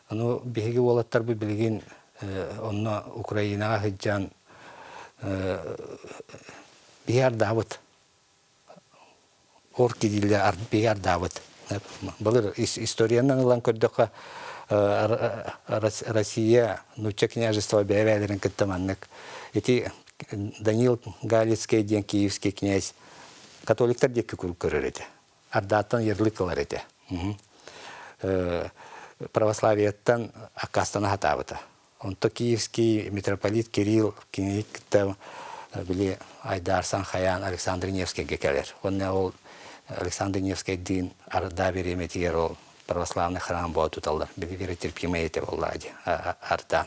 Аны биһиги уолаттар бу билигин онно Украинага хыджан бияр давыт оркидиле бияр давыт. Былыр историянан ылан көрдөкка Россия нучча княжество бәвәлерин кыттаманнык. Эти Даниил Галицкий ден киевский князь католиктар декке күрүп көрөр эти. Ардаттан ерлик кылар эти. Православиеттан акастана хатабыта. Онто киевский митрополит Кирилл кинекте били Айдарсан Хаян Александр Невский гекелер. Онне ол Александр Невский дин арда береметигер ол православный храм buvo туталдар. Били бери терпимый эти воллади арда.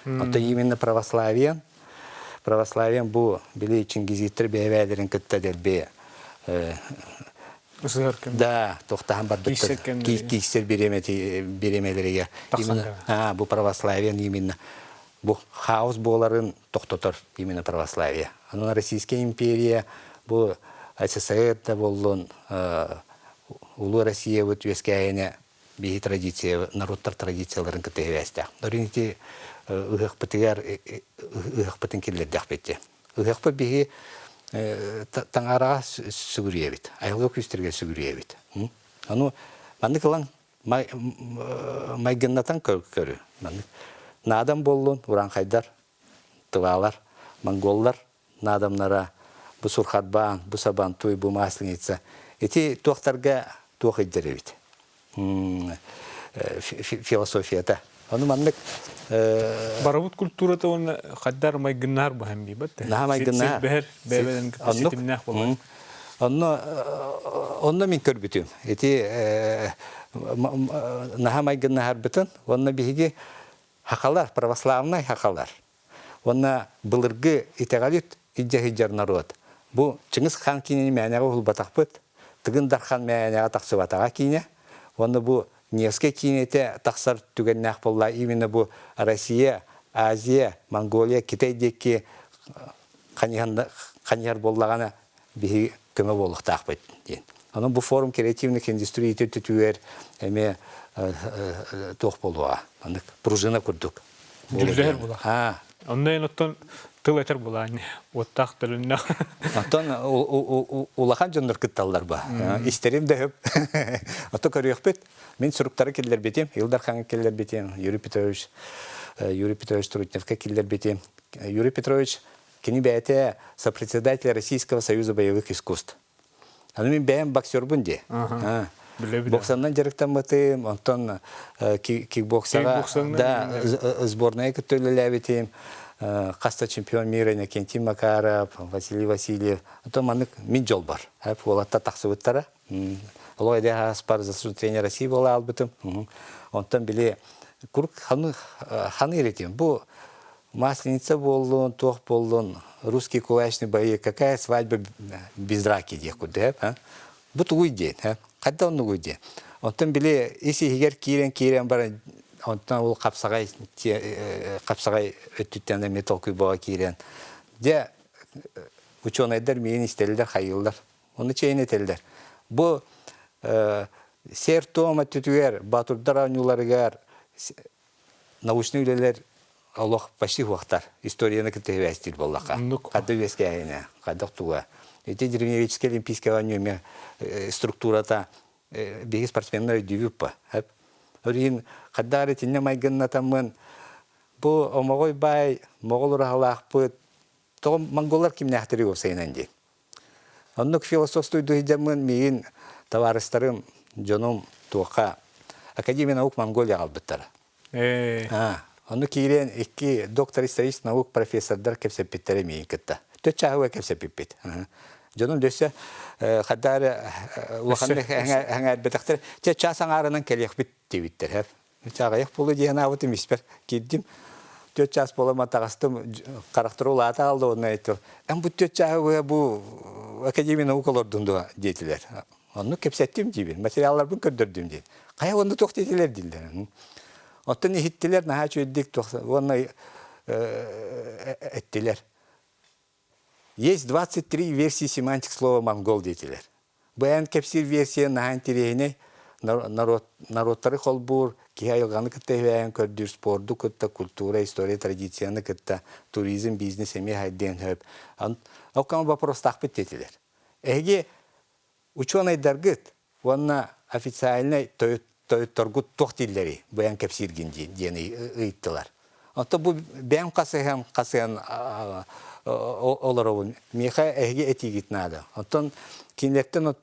Онто именно православиен бу били Чингизиттер бевәлерин кытта делбе. Да, тохтахан бардыктар. Кийсер беремелерге. Бу православиен именно. Бу хаос боларын тохтотор именно православие. Аны Российская империя, бу СССР да болон, Улу Россия вот вескайне биги традиция, народтар традицияларын кытыгывәстә. Доринти ыгык пытынкиллер дәхбетте. Ыгык биги таңара сүгүрүебит. Айылга күстергө сүгүрүебит. Аны манды кылан майгыннатан көрү. Надам боллун, уран хайдар, тывалар, монголлар, надамнара, бу сурхатбан, бу сабантуй, бу масленица. Эти тохтарга тох иддеребит. Философията. Аны маннык Барабут культурата он хайдар майгыннар бахам бибат. На майгыннар. Бебеден китимнах болот. Онно мин көрбүтүм. Эти наха майгыннар битен, онно биги хакалар, православный хакалар. Онна былыргы итегалит иджахиджар народ. Бу Чингис хан кинени мәнәгә ул батакпыт. Тыгын дархан мәнәгә таксыбатага кине. Онна бу Невский кинете таксар түгәннәк булла. Именно бу Россия, Азия, Монголия, Китай декке каньяр боллагана би көмө болук такпыт ден. Аны бу форум креативных индустрий түтүер эме тох болуа. Аны пружина курдук. Жүлдер була. Оннан оттон тыл этер буланы. Оттак тылына. Оттон улахан жоннор кытталлар ба. Истерим де хөп. Ото көрөкпөт. Мен суруктары келдер бетем. Илдар хан келдер бетем. Юрий Петрович Трутневка келдер бетем. Юрий Петрович кини бәте сопредседатель Российского союза боевых искусств. Аны мен бәем боксер бунде. Боксаннан жарыктан бытым, онтон кикбоксага, да, сборная көтөлөлө бетем. Каста чемпион мира Иннокентий Макаров, Василий Васильев. Онтон манык мин жол бар. Олатта таксыбыттара. Олой да спар заслуженный России бола албытым. Онтон биле курк ханы эретем. Бу масленица болдун, тох болдун, русский кулачный бои, какая свадьба без драки декуде, бу тугуйден, кайда он тугуйден. Онтон биле иси хигер кирен бар, онтон ул капсагай өттүттен металл күйбага кирен. Де ученыйдар мен истелдер хайылдар. Оны чейин этелдер. Бу сертома түтүгер, батурдар анюларыгар научный үлелер Аллах почти вахтар. Историяны кытыгы стиль боллака. Кады вескайна, кадак туга. Эти древнегреческие олимпийские ванюме структурата беги спортсменнер дювюпа. Орин кадары тинне майгынна тамын. Бу омогой бай, могол рахалахпыт. То монголар кимнахтыри осайнанди. Оннук философствуй дуйдамын мейин товарыстарым жоном туака Академия наук Монголия албыттар. Onu kiren iki doktor исторических наук профессордар кепсепиттери мейин кытта. Төчагы кепсепиппит. Жонун дөсө хаддар ваханны хаңар бетактер чача саңарынан келекпит дебиттер. Чагаяк болу дигән авыт эмеспер. Киддим. 4 час болама тагыстым карактыруу ата алды оны айтты. Бу төчагы бу Академия наукалардан да дейтилер. Onu кепсеттим дибин. Материалларын көрдөрдүм дейт. Кая онду токтетилер дилдер. Оттан ихиттилер, наха чөйдік тоқса, оны әттилер. Есть 23 версии семантик слова «монгол» дейтилер. Баян кепсир версия нахан терейіне народтары холбур, ки айылганы кыттыгын көрдүр, спорду кытта, культура, история, традицияны кытта, туризм, бизнес эме хайден хөп. Оккама вопрос тахпыт детилер. Эге ученый-даргыт, онна официальный торгут тохтиллери, баян кепсиргин дени ыйттылар. Онто бу бәм касыган оларовун меха эге этигит надо. Онтон кинлектен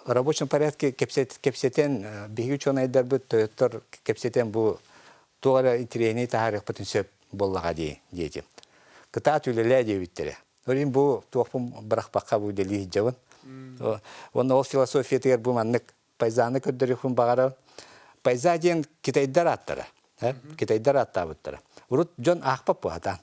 рабочем порядке кепсетен биги ученый-дар бу тойтор кепсетен бу туара итрени тахарык потенсеп боллага дейти. Кыта түлеле дебиттере. Орин бу туопун брахпакка бу дели жабын. Онна ол философия тегер бу маннык пайзаны көддөрүхүн багара. Пайза ден Китайдар аттара. Китайдар аттабыттара. Урут жон акпап бу атан.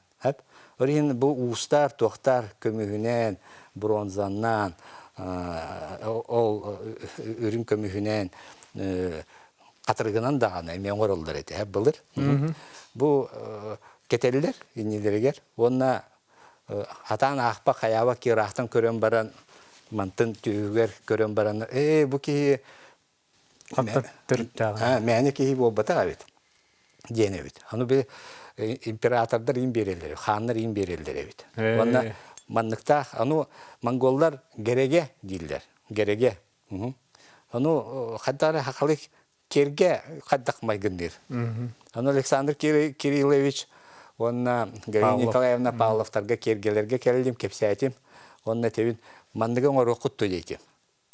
Орин бу устар, тохтар көмүгүнен, бронзаннан, ол үрүн көмүгүнен катыргынан дагана эмен оролдор эти. Былыр. Бу кетелилер, иннилергер. Онна атан акпа каяба кирахтан көрөн баран, мантын түйүгер көрөн баран. Бу ки Мәне ки болбата бит. Дене бит. Аны бе императордар им берелер, ханнар им берелер бит. Онна манныкта аны монголлар гереге дилдер. Гереге. Аны хаттары хакылык керге каддакмай гындыр. Аны Александр Кириллович, онна Галина Николаевна Павловтарга кергелерге келдим, кепсәтим. Онна тебин мандыгын орокутту дейтим.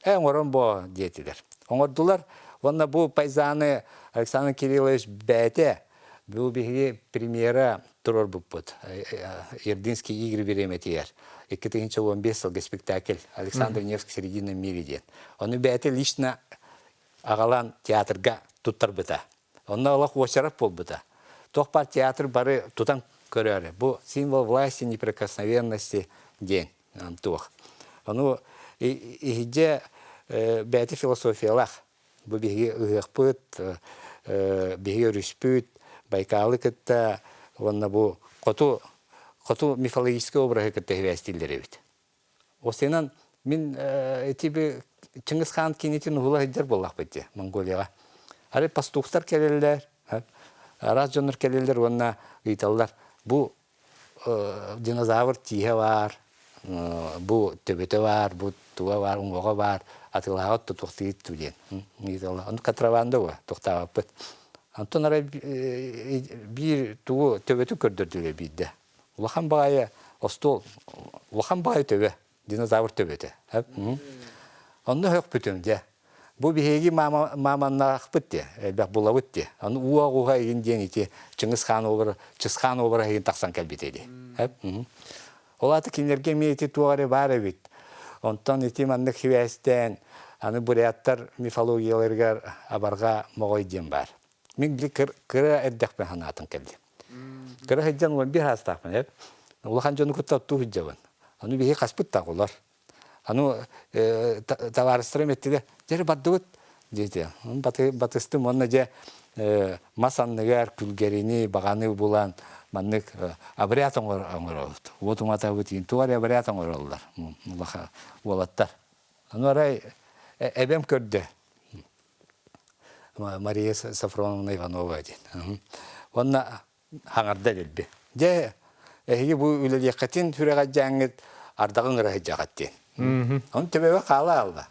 Орон бо дейтилер. Оңордулар, онна бу пайзаны Александр Кириллович бәте, бу биги премьера турор буппут. Ердинский игры береметияр. 2015 жылғы спектакль Александр Невский середина мире. Оны бәте лично ағалан театрга туттар бұта. Онна Аллах уачарап бол бұта. Тоқпар театр бары тутан көрәрі. Бу символ власти, неприкосновенности ден. Оны игде бәте философиялах. Бу биги ыгықпыт, биги өріспүт, Байкалы кытта, онна бу коту мифологический образы кытта хевестилдері бит. Осенан мен этиби Чингис хан кинетин угула хиддер боллақ бітті Монголияға. Ары пастухтар келелер, араз жоныр келелер, онна ыйталлар. Бу динозавр тихе бар, бу төбөтө бар, бу туа бар, уңоға бар, атылағы тұтуқтыйт түден. Оны катраванды ғой, тұқтағы бұт. Антон арай bir tuğu töbeti kördürdüler bidde. Ulahan bağaya ostol, ulahan bağaya töbe, dinozavr töbeti. Onu hök bütün de. Bu bihegi mamanna akpıt de, elbək bulavıt de. Onu uğa egin diyen iti Çıngiz Han olur egin taksan kelbeteli. Olatı kinlerge meyeti tuğarı var evit. Ondan iti manlık hivesten, anı burayatlar mifologiyalarga abarga moğoy diyen var. Min bile kıra erdek ben hanatın geldi. Kıra hıccan olan bir hastağın hep. Ulahan canı kutlattığı hıccavan. Onu bir kaspıt tağılar. Onu tavarыстырым ettiler. Jeri baddıvıt dedi. Batыстım onunla je masanlıgar külgerini bağanı bulan manlık abriyatın oldu. Otum atabıt yin. Tuvar abriyatın oldular. Ulaha olatlar. Onu aray ebem kördü. Мария Сафроновна Иванова один. Он хаңарда делби. Же эги бу үлелекетин хүрәгә жаңгыт ардагын рәҗәгәттен. Он төбәгә кала алды.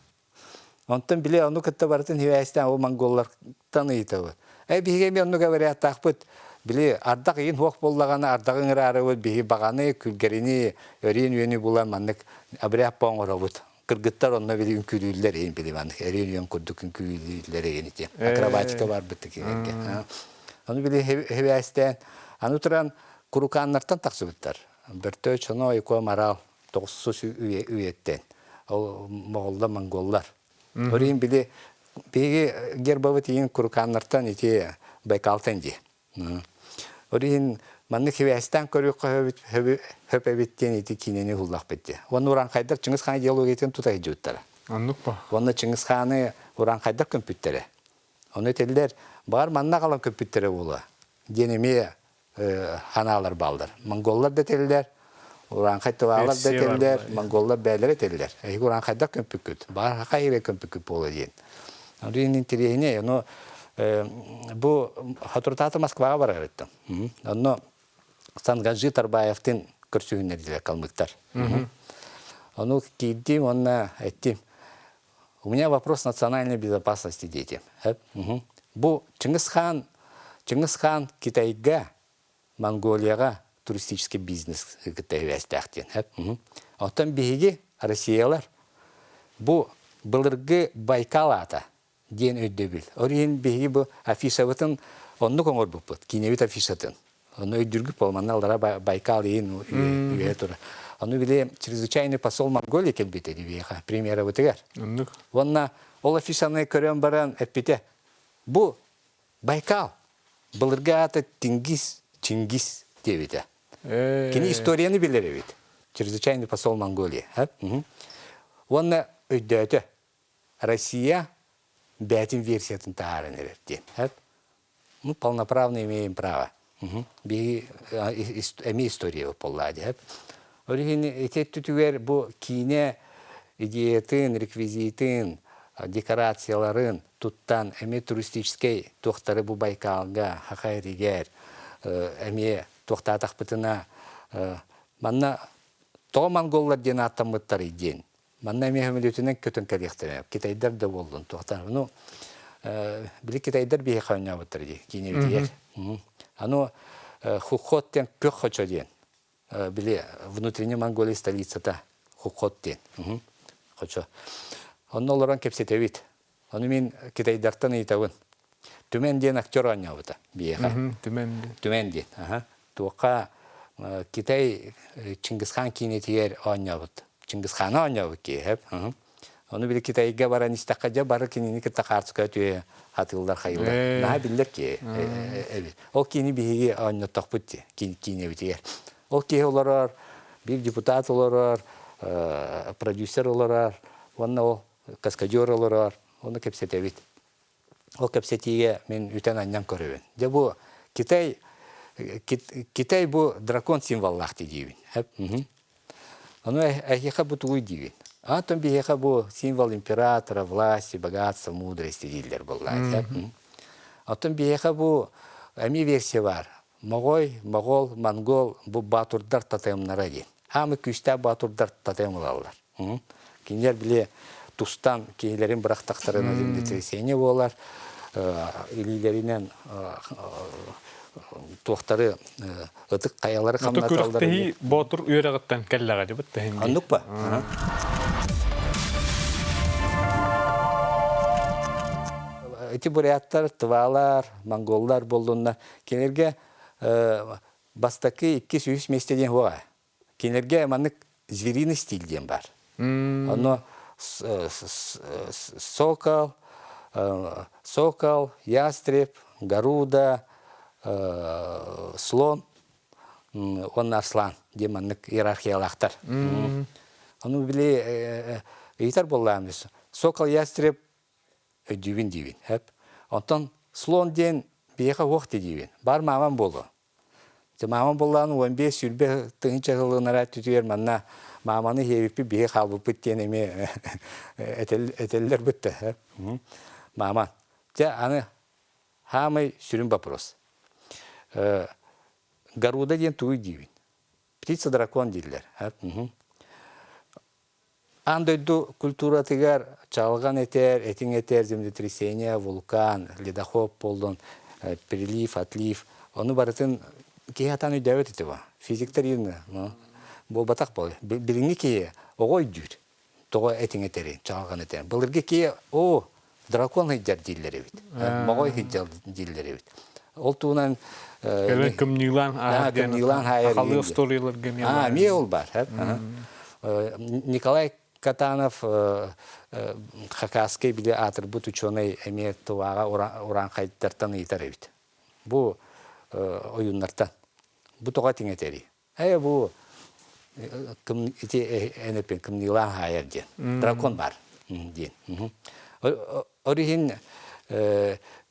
Онтан биле аны кытта бартын хивәстән о монголлар таныйтыбы. Биге мен аны гәвәрә тахпыт биле ардак ин хок боллаганы ардагын рәрәве биге баганы күлгәрини өрин юни булан маннык абряп паңгырабыт. Кыргыттар онна били үнкүлүлөр эйин билиман. Эрен курдук үнкүлүлөр эйин ите. Акробатика бар биттикенге. Аны били хевестен, аны туран куруканнартан таксыбыттар. Бертө чоно эко марал 9 үйеттен. Ол моголда монголлар. Орин били биги гербавыт эйин куруканнартан ите Байкалтан ди. Орин маннык хевестен көрүк höpebitten iti kineni hullak bitti. Onu Uran Kaydar Çıngiz Han'ı diyalog eten tutay cüttara. Anlık mı? Onu Çıngiz Han'ı Uran Kaydar kompütere. Onu etediler, bağır manna kalan kompütere ola. Deneme hanalar baldır. Mongollar da etediler, Уран қайтуалар да телдер, монголлар бәлер етелер. Уран қайда көмпүккүт. Бар қайыры көмпүккүт болы дейін. Орин интерьене, но бу хатуртаты Москвага барар еттім. Онно Санганжи Тарбаевтин көрсүгүннер дилер калмыктар. Ону кийдим, онна айттым. У меня вопрос национальной безопасности детям. Бу Чингисхан Китайга, Монголияга туристический бизнес кытайвестахтен. Оттан биги Россиялар бу былыргы Байкал ата ден өйдөбүл. Орин биги бу афишабытын онну коңор буппут. Кинебит афишатын. Ону өйдүргүп болманналара Байкал ин үйе тура. Ону биле чрезвычайный посол Монголии келбете дибиха. Примера бутыгар. Онна ол афишаны көрөн баран эппете. Бу Байкал былыргы ата Чингис дебите. Кини историяны билер бит. Чрезвычайный посол Монголии. Онна өйдөтө. Россия бәтин версиятын таарын эрет. Мы полноправно имеем право. Эми история поллади. Оригин этеттүтүгер бу кине идеятын, реквизитын, декорацияларын туттан эми туристический тохтары бу Байкалга, Хакайригер, эми тохтатакпытына манна то монголлар ден аттамыттар иден. Манна эми хөмөлөтүнөн көтөн калектер. Китайдар да болдун тохтар. Ну били Китайдар бие ханябыттыр ди. Кине битер. Оно Хухоттен Көхочоден. Били внутренняя Монголия столица-то Хухоттен. Хочо. Он олоран кепсетевит. Он мен Китайдартан итавын. Түменден актер анябыта биеха. Түменден. Тука Китай Чингисхан кинетер анябыт. Чингисхан анябыт ки. Onu bile Kitayga baran istakaca barı kinini kıtakartıka tüye hatırlar hayırlar. Naha bilir ki. Evet. O kini bir anlatak bitti. Kini bitiyor. O ki olarar, bir deputat olarar, prodüser olarar, onu kaskadör olarar, onu kepsete bit. O kepsetiye men üten annem körüven. De bu Kitay bu drakon simvallahtı diyevin. Hep. Onu ehika bu tuğuy diyevin. А там биеха бу символ императора, власти, богатства, мудрости дилер буллар. А там биеха бу ами версия бар. Могол, монгол бу батурдар татемнара ден. Хамы күстә батурдар татемлалар. Кинер биле тустан кейлерин бирактактарына землетрясение болар. Илилеринен тохтары ытык каялары камнаталдар. Көрөктөй батур үйрөгөттөн келлага деп бит. Андык ба? Эти буряттар, тывалар, монголлар болдуна кенерге бастакы 200 местеден хуа. Кенерге манык звериный стильден бар. Оно сокол, ястреб, гаруда, слон, он арслан, де манык иерархиялактар. Оно биле итар болламыз. Сокол, ястреб дивин. Онтон слон ден бияка вокты дивин. Бар маман болу. Маман болланы 15 сүрбе тыңча кылынара түтүер манна маманы хевипи бие халбып биттен эме этеллер битте. Маман. Аны хамы сүрүн вопрос. Гаруда ден туй дивин. Птица дракон дилер. Андойду культура тигер чалган этин этер, землетрясение, вулкан, ледоход болдун, прилив, отлив. Оны барытын кейхатан үйдәвет етева. Физиктер ені, бұл батақ бол. Біліңі кей оғой дүйр. Тоға этин этери, чалган этер. Бұлырге кей дракон хиджар дейлер евит. Моғой хиджар дейлер евит. Ол туынан... Кімнилан ақалы историялар гемелар. Ме ол бар. Николай Катанов Хакасский биле атрибут ученый эмет туага уран кайттартан итар эбит. Бу оюннартан. Бу тога тиңетери. Бу ким ити энепен кимнилан хайер ден. Дракон бар ден. Оригин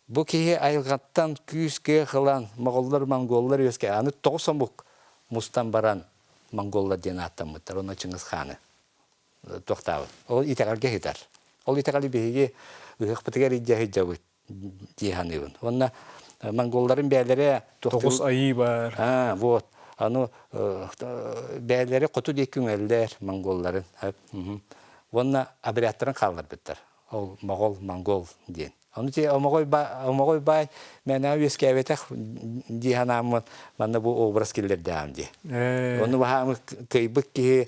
бу кие айылгаттан күйүскө кылан моголлор монголлор өскө аны 90 бук мустан баран монголлар ден аттамыттар, оны Чыңгыз ханы тоқтабы. Ол итегалге хитар. Ол итегали беге ыхпытыгар идяхи жабыт диханыбын. Онна монголларын бәлері Тоғыз айы бар. Вот. Аны бәлері құту дейкін әлдер монголларын. Онна абрияттарын қалылар біттір. Ол монгол ден. Оны те омағой бай мәна өске әветақ диханамын манна бұл образ келдер дәам де. Оны бағамы кайбык ки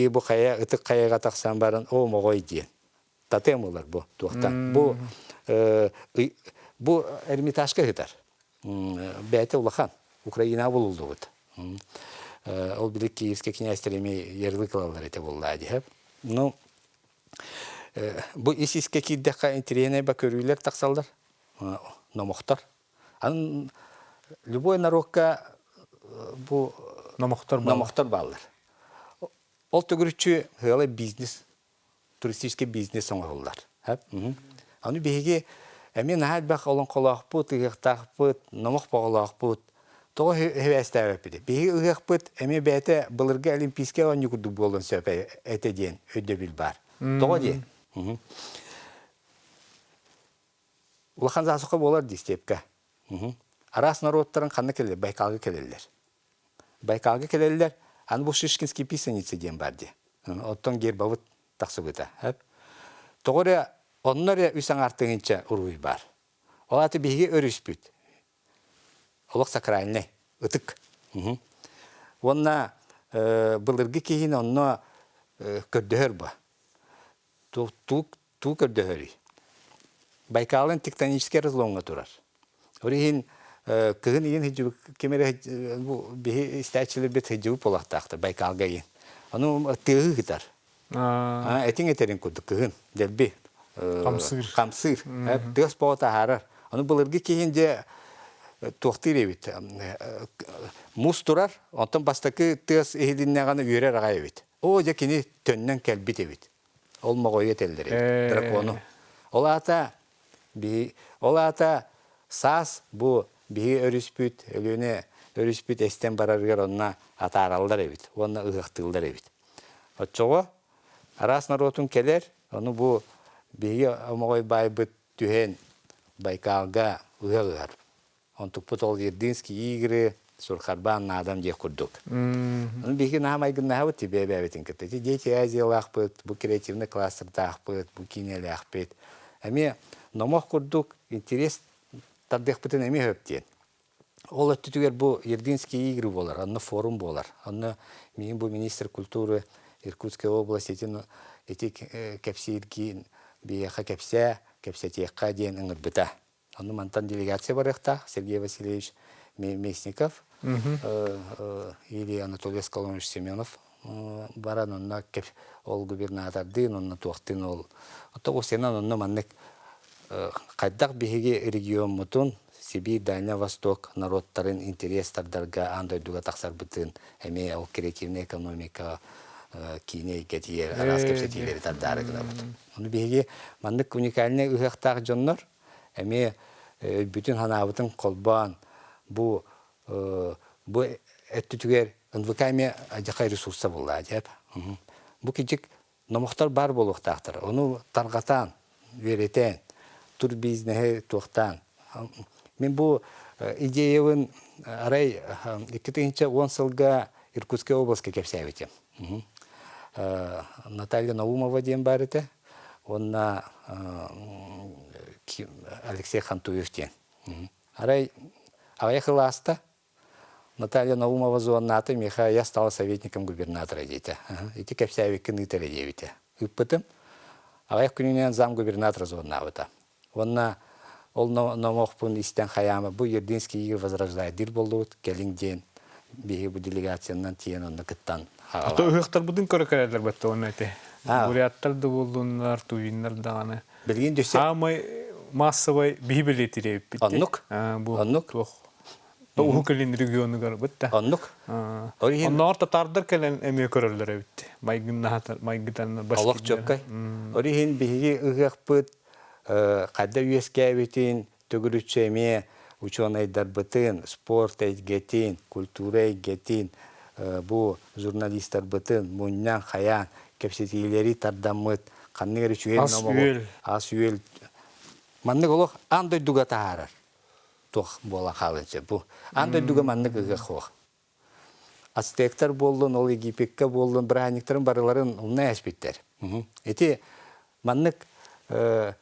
бұл қая, ұтық қаяға тақсан барын омағой ден. Татем олар бұл туақтан. Бұл Эрмитажқа ғытар. Бәйті ұлақан. Украина болулды бұд. Ол білік Киевске князьтереме ерлі қылалар еті болды әді. Бұл исіске кейдіққа интерене ба көрілер тақсалдар. Номоқтар. Любой народқа бұл номоқтар балылар. Ол түгірітші ғылы бизнес, туристический бизнес оңғылдар. Аны бейге әмен әл бақ олын қолақ бұд, ұғықтақ бұд, номоқ бағылақ бұд. Тоғы хевәстәр өпіді. Бейге ұғық бұд, әме бәйті бұлырға олимпийске оңы күрді болын сөпі әті ден, өді біл бар. Тоғы ден. Улахан засықы болар дейстепке. Арас народтарын қанны келелер, Байкалғы келелер. Байкалғы келелер, аны бұл Шишкинский писаницы ден бар де. Оттон гербавыт тақсы бұта. Тоғыры, оннары үсің артыңынша ұруй бар. Ол аты бейге өріс бүт. Олық сакрайны, ұтық. Онна бұлырғы кейін онна көрдігір ба. Ту көрдігірі. Байкалын тектонический разломға тұрар. Орығын кығын ең кемері істәтшілер бет хеджігі полақтақты Байкалға ең. Оны тығы ғытар. Әтің етерін көді кығын, дәлбе. Қамсыр. Тығыз болата харар. Оны бұлырғы кейінде тоқтыр ебет. Мұз тұрар, онтан бастақы тығыз ехелінне ғаны үйерер аға ебет. О, жекені төннен кәлбет ебет. Ол мағойы тәлдер ебет. Дракону. Ол ата сас бұ бігі өріспүт, өліне өріспүт әстен барарғар онына атаралдар ебет. Онына ұғықтылдар ебет. Отчоғы, арас народун келер, оны бұ бігі омағой бай бұт түхен Байкалға ұғығар. Он тұппыт ол Ердинский игры, Сурхарбан адам дек күрдік. Оны бігі намайгын нағыт тебе бәбетін кірді. Дети Азиялы ақпыт, бұ креативны кластерда ақпыт, бұ кинелі ақпыт. Әме номақ күрдік, интерес тардық бұтын әме өптен. Ол өттітігер бұ Ердинский игры болар, онны форум болар. Онны мен бұ министр культуры Иркутской области еті кәпсейірген бейеқа кәпсә текқа дейін ұңыр бұта. Онны мантан делегация бар еқта, Сергей Васильевич Местников или Анатолий Скалонович Семенов баран, онна ол губернатордың, онна туақтың ол. Оттағы сенен онны маннық қайдақ бейге регион мұтын Сибирь, Дальний Восток народтарын интерестардарға андойдуға тақсар бұтын әме ол креативный экономика кейіне кетер, арас кепсетейлері тардары ғына бұтын. Оны бейге маннық уникальный ұғықтақ жонлар әме бүтін ханабытын қолбан бұл әттітігер ұнвыкайме ажақай ресурса болды әдеп. Бұл кечік номықтар бар болуқтақтыр. Оны тарғатан, веретен, тур бизнесі туқтан. Мен бұл идеяውን арай 2010 жылға Иркутской областқа кепсәйветем. Наталья Наумова ден бар еті. Онна Алексей Хантуев ден. Арай ағайқылы аста. Наталья Наумова зуаннаты, я стала советником губернатора дейті. Эти кепсәйвекін үтірі дейті. Үппітім. Ағайқ күнінен зам губернатора зуаннавыта. Онна ол номоқпын істен қаямы. Бұл Ердинский игры возрождает. Дир болуыт, келіңден. Беге бұл делегациянан тиен онны кыттан. Ата ұғықтар бұдың көрекелерлер бәтті оны әте. Буряттарды болуынлар, туйынлар дағаны. Білген дөсе? Амай массовай бейбілетірі өппетті. Оннық? Оннық? Уғы көлін регионы ғар бұтта. Оннық? Онна орта тардар кәлін әме көрерлер өпті. Майгыданлар башкерлер. Олық жоққай. Орихин беге ұғық бұд, қадда үйеске әветін, төгірітші әме, ученый дарбытын, спорт әйгетін, культура әйгетін, bu jurnalistler bıtın, munyan, hayan, kepsetileri tardamıt, kanlıgeri çüyel Asüel. Asüel. Manlık oluk, andoy duga taharar. Tuh bola kalınca bu. Andoy duga manlık ıgı xoğ. Aztekler bollun, ol Egipet'e bollun, Brahaniklerin barıların onunla eşbitler. Eti manlık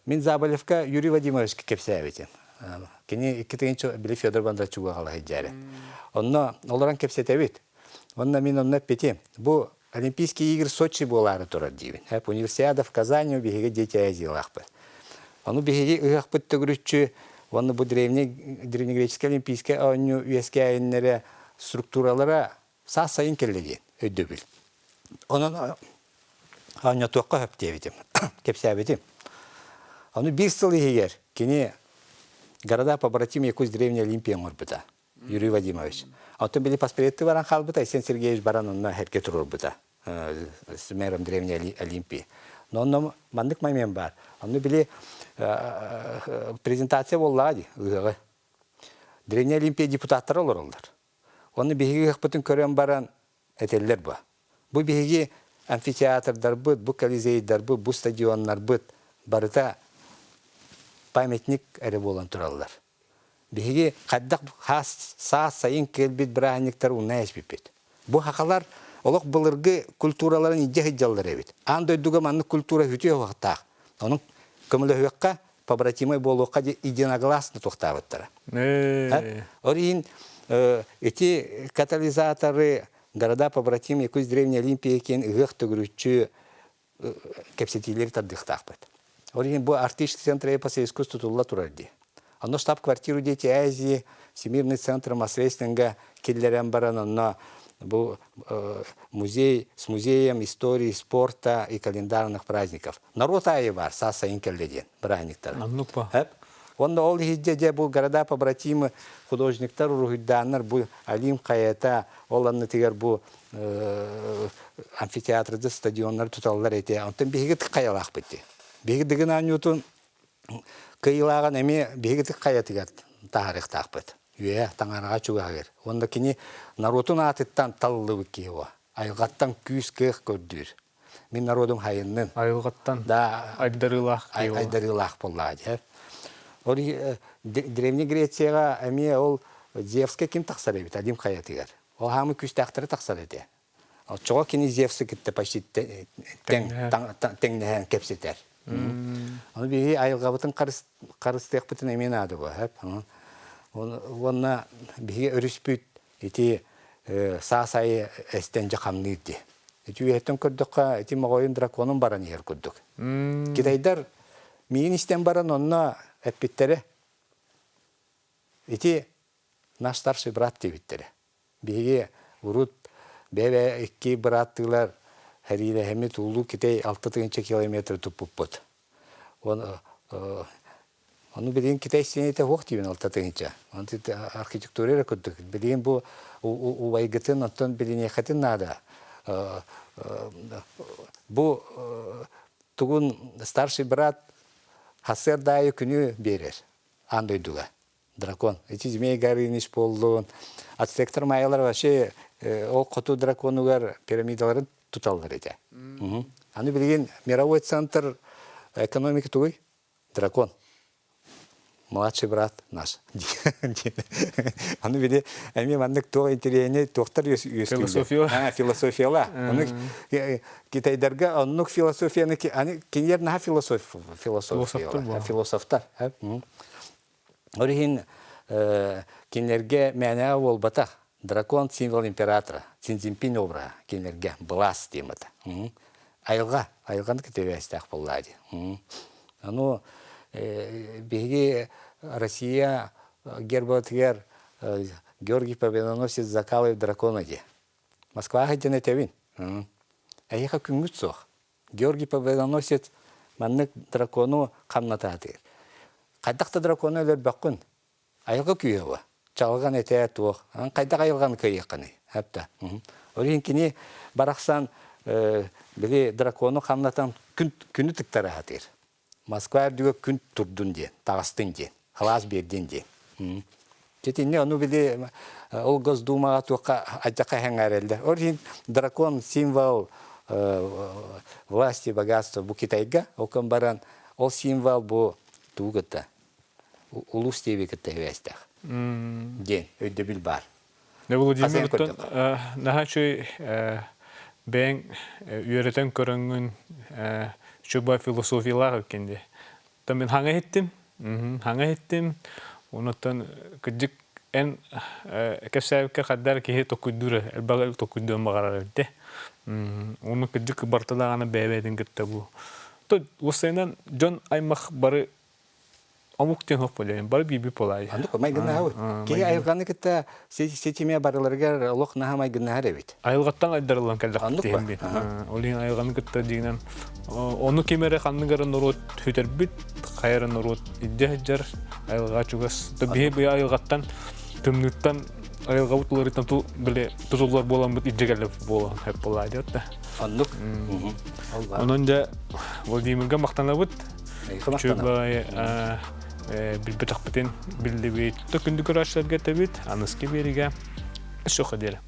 min Zabalevka Yuri Vadimovich kepseyevitim. Kini iki tığınçı bile Fyodor Bondarchuk'a kala hicare. Onunla olarak kepsetevit. Onunla min onunla petim. Bu Олимпийские игры Сочи болары турар дейбин. Hep универсиада в Казани беге дети азиялахпыт. Onu беге ыгахпыт төгүрүччү, onu bu древнегреческий олимпийский ойну üyeski ayinlere структуралара саа сайын келлеген өйдөбүл. Onun anya toqqa höp deybitim. Kepsәбитим. Onu bir yıl егер, kini города побратимы якусь древняя Олимпия морбыта. Юрий Вадимович. Автомобили паспорты баран халбыта, Исен Сергеевич баран онна херке турурбыта. С мэром древней Олимпии. Но он мандык момент бар. Он били презентация боллади. Древняя Олимпия депутаттары олар. Он беги хпытын көрөн баран этеллер ба. Бу беги амфитеатрдар быт, бу колизейдар быт, бу стадионнар быт. Барыта памятник эре болан тураллар. Беги каддак хас сайын келбит браниктер уна эшбипет. Бу хакалар олок былыргы культураларын иже хыджаллар эбит. Андай дуга манны культура хүтүе вакта. Onun көмөлөккө побратимы болуукка единогласно токтабыттар. Орин эти катализаторы города побратимы якусь древняя Олимпия экен ыгык төгүрүчү кепсетилер таддыктакпыт. Орин бу артистический центр эпоса искусства тулла турарди. Оно штаб-квартиру Дети Азии, Всемирный центр масс-рестлинга, киллерен баранонно, музей с музеем истории, спорта и календарных праздников. Народ айвар, саса инкелледен, браниктар. Он ол хидде бу города побратимы художниктар урухидданнар бу Алим Каята, оланны тигер бу амфитеатрды стадионнар туталлар эте. Онтан бегит каялак битти. Бегит деген анютун кыйлаган эми бегит каятыгар тарих такпыт. Юе таңарга чугагер. Онда кини народун атыттан таллы киева. Айгаттан күз кых көрдүр. Мен народун хайыннын. Айгаттан. Да, айдарылах киева. Айдарылах боллади. Ори древний Грецияга эми ол Зевске ким таксар эбит, Алим Каятыгар. Ол хамы күз тактыры таксар эте. Ал чого кини Зевсы китте почти теңнен кепсетер. Аны биги айылгабытын карыстык бутун эмен ады бу, хеп. Онна биги өрүспүт эти саасай эстен жакамныйды. Эти үеттен көрдүкка эти могойын драконун баран ер көрдүк. Китайдар миин истен баран онна эппиттере. Эти наш старший брат дебиттере. Биги урут бебе эки браттылар Хариле хемет улу китей 6 километр туппут. Onu bildiğin Kitay senete hoş diyor 6. Onu architektürere kurduk. Bildiğin bu uvaygıtın ondan bildiğin yakıtın nada. Bu tuğun starший брат hasır dayı günü verir. Andoyduga. Drakon. Eti zmey gariniş bollun. Aztekler mayalar var şey o kutu drakonular piramidaların tutallar edi. Onu bildiğin мировой центр экономики тугой дракон. Младший брат наш. Аны биде эми мандык то интерене доктор философия. Философияла. Аны Китайдарга аннык философияны аны кинер на философия. Философтар. Орин кинерге мәнә ул бата. Дракон символ императора. Цзиньпин обра кинерге власть демата. Айылганы кетебестак боллади. Аны биги Россия гербатгер Георгий Победоносец закалывает дракона де. Москва хотя тевин. Айха күнгүтсох. Георгий Победоносец маннык дракону камнататыр. Кайдакта дракону өлөр баккын. Айга күйөбө. Чалган эте туох. Кайда айылган кыйыкны. Хапта. Оринкини бараксан били дракону камнатан күнү тыктаратыр. Москва дүгө күн турдун де, тагыстын де, халас бердин де. Жетинне ону биле ол Госдумага туакка айтакка хәңәрелде. Орин дракон символ власти, богатства бу Китайга, окон баран ол символ бу тугыта. Улус тебе китайстах. Ден өйдөбүл бар. Ne Vladimir Putin nahачы бәң үйрәтен көрәнгән шуба философиялар кенде. Мен хаңа еттим. Онотан кыдык эн кәсәбкә хәдәр ки токудура, әлбәгә токудура магарар ди. Оны кыдык барталаганы бәбәдән гитте бу. То усайнан Джон Аймах бары амуктен хоппален бар биби полай. Андык май гына ау. Ки айганы китә сетиме барыларга лох наһа май гына һәрәбит. Айылгаттан айдырылган кәлдәк бит. Олин айганы китә дигән. Оны кемере ханныгырын нурут хүтәрбит, хайрын нурут идәҗәр айылга чугас. То бие айылгаттан төмнүттән айылга утларытан ту биле тузулар болан бит идәгәлеп болан һәп полай дигән. Андык. Онын да Владимирга мактанабыт. Чубай билбетак битен билдебит. Төкүндүк рашларга табит, аныски бериге. Шоха дер.